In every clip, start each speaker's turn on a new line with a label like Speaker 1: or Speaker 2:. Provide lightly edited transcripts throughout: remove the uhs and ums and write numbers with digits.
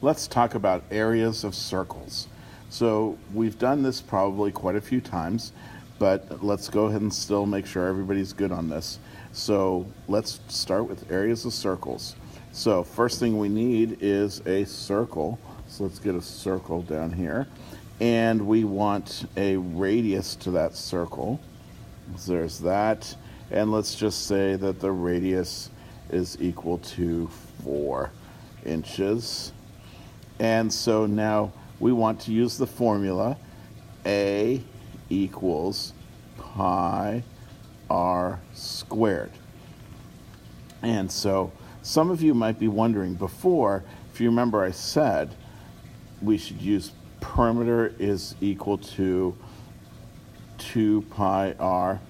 Speaker 1: let's talk about areas of circles. So we've done this probably quite a few times, but let's go ahead and still make sure everybody's good on this. So let's start with areas of circles. So first thing we need is a circle. So let's get a circle down here. And we want a radius to that circle. So there's that. And let's just say that the radius is equal to 4 inches. And so now we want to use the formula A equals pi r squared. And so some of you might be wondering before, if you remember I said we should use perimeter is equal to 2 pi r.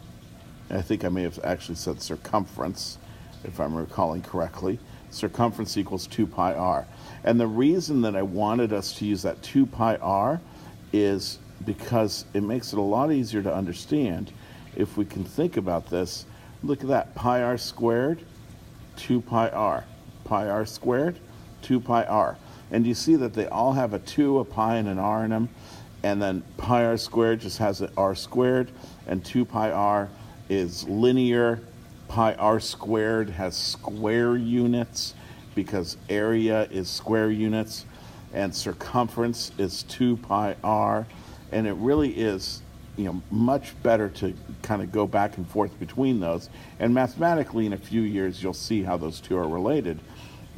Speaker 1: I think I may have actually said circumference, if I'm recalling correctly. Circumference equals 2 pi r. And the reason that I wanted us to use that 2 pi r is because it makes it a lot easier to understand if we can think about this. Look at that, pi r squared, 2 pi r. Pi r squared, 2 pi r. And you see that they all have a 2, a pi, and an r in them. And then pi r squared just has an r squared, and 2 pi r is linear. Pi r squared has square units because area is square units, and circumference is 2 pi r. And it really is, much better to kind of go back and forth between those. And mathematically, in a few years, you'll see how those two are related.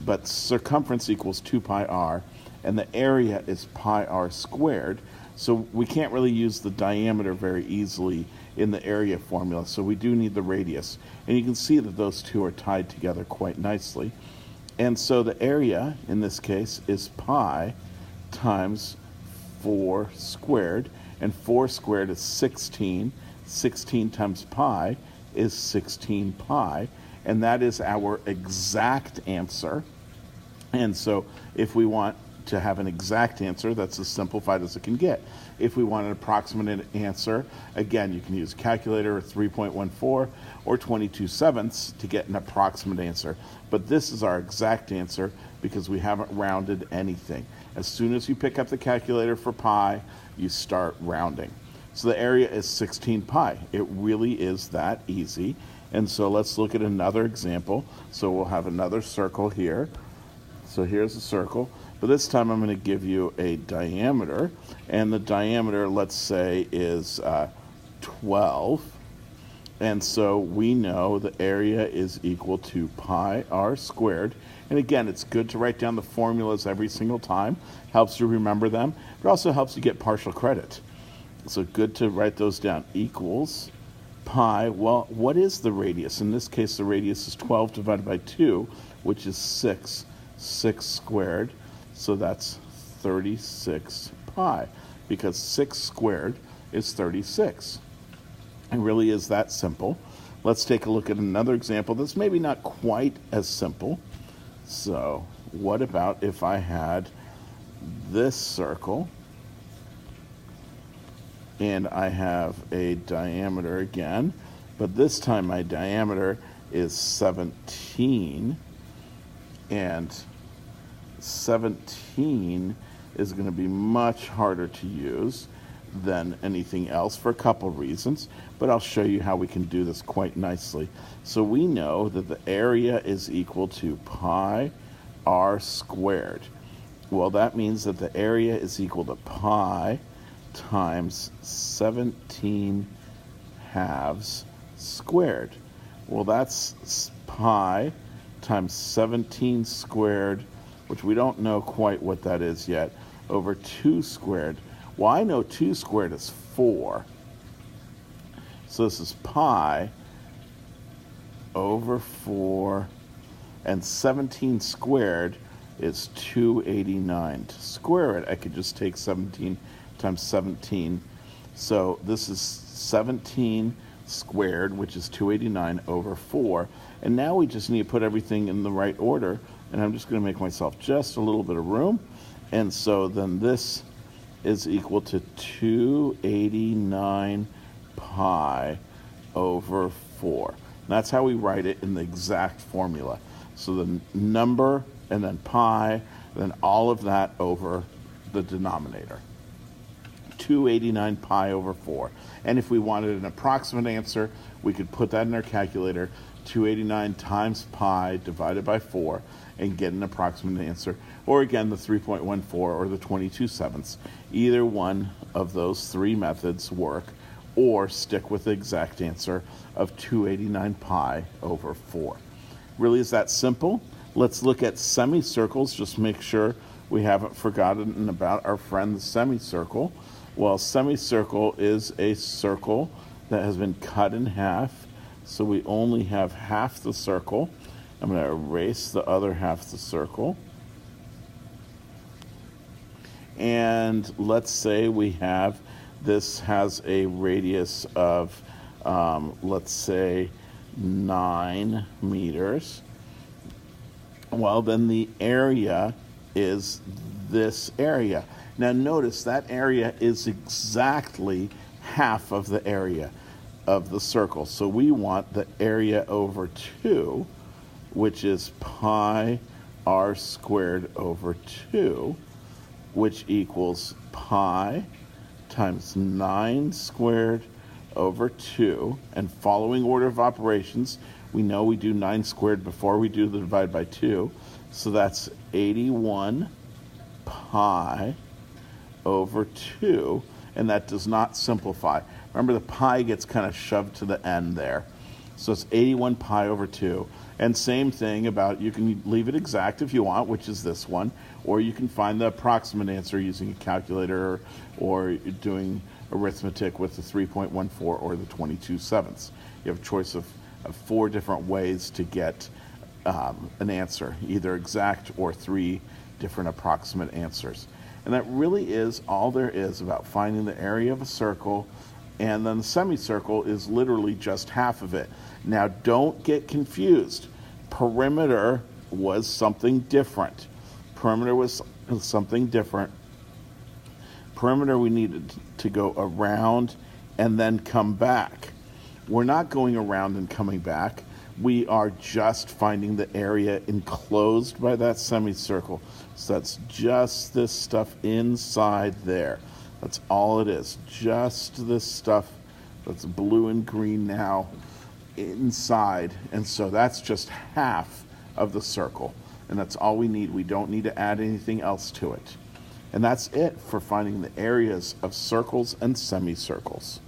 Speaker 1: But circumference equals 2 pi r, and the area is pi r squared. So we can't really use the diameter very easily in the area formula, so we do need the radius. And you can see that those two are tied together quite nicely. And so the area, in this case, is pi times 4 squared, and 4 squared is 16. 16 times pi is 16 pi, and that is our exact answer. And so if we want to have an exact answer, that's as simplified as it can get. If we want an approximate answer, again, you can use a calculator, 3.14 or 22/7 to get an approximate answer. But this is our exact answer because we haven't rounded anything. As soon as you pick up the calculator for pi, you start rounding. So the area is 16 pi. It really is that easy. And so let's look at another example. So we'll have another circle here. So here's a circle. But this time I'm going to give you a diameter, and the diameter, let's say, is 12. And so we know the area is equal to pi r squared. And again, it's good to write down the formulas every single time. Helps you remember them, but also helps you get partial credit. So good to write those down. Equals pi, well, what is the radius? In this case, the radius is 12 divided by 2, which is 6 squared. So that's 36 pi, because 6 squared is 36. It really is that simple. Let's take a look at another example that's maybe not quite as simple. So what about if I had this circle, and I have a diameter again, but this time my diameter is 17, and 17 is going to be much harder to use than anything else for a couple reasons, but I'll show you how we can do this quite nicely. So we know that the area is equal to pi r squared. Well, that means that the area is equal to pi times 17 halves squared. Well, that's pi times 17 squared, which we don't know quite what that is yet, over 2 squared. Well, I know 2 squared is 4. So this is pi over 4, and 17 squared is 289. To square it, I could just take 17 times 17. So this is 17 squared, which is 289 over 4. And now we just need to put everything in the right order. And I'm just going to make myself just a little bit of room. And so then this is equal to 289 pi over 4. And that's how we write it in the exact formula. So the number, and then pi, then all of that over the denominator. 289 pi over 4. And if we wanted an approximate answer, we could put that in our calculator, 289 times pi divided by 4, and get an approximate answer. Or again, the 3.14 or the 22/7. Either one of those three methods work, or stick with the exact answer of 289 pi over 4. Really is that simple. Let's look at semicircles, just make sure we haven't forgotten about our friend the semicircle. Well, semicircle is a circle that has been cut in half, so we only have half the circle. I'm going to erase the other half of the circle. And let's say this has a radius of, let's say, 9 meters. Well, then the area is this area. Now notice that area is exactly half of the area of the circle. So we want the area over 2, which is pi r squared over 2, which equals pi times 9 squared over 2. And following order of operations, we know we do 9 squared before we do the divide by 2. So that's 81 pi over 2, and that does not simplify. Remember, the pi gets kind of shoved to the end there. So it's 81 pi over 2. And same thing about, you can leave it exact if you want, which is this one, or you can find the approximate answer using a calculator or doing arithmetic with the 3.14 or the 22/7. You have a choice of 4 different ways to get an answer, either exact or 3 different approximate answers. And that really is all there is about finding the area of a circle, and then the semicircle is literally just half of it. Now don't get confused. Perimeter was something different. Perimeter was something different. Perimeter, we needed to go around and then come back. We're not going around and coming back. We are just finding the area enclosed by that semicircle. So that's just this stuff inside there. That's all it is. Just this stuff that's blue and green now inside. And so that's just half of the circle. And that's all we need. We don't need to add anything else to it. And that's it for finding the areas of circles and semicircles.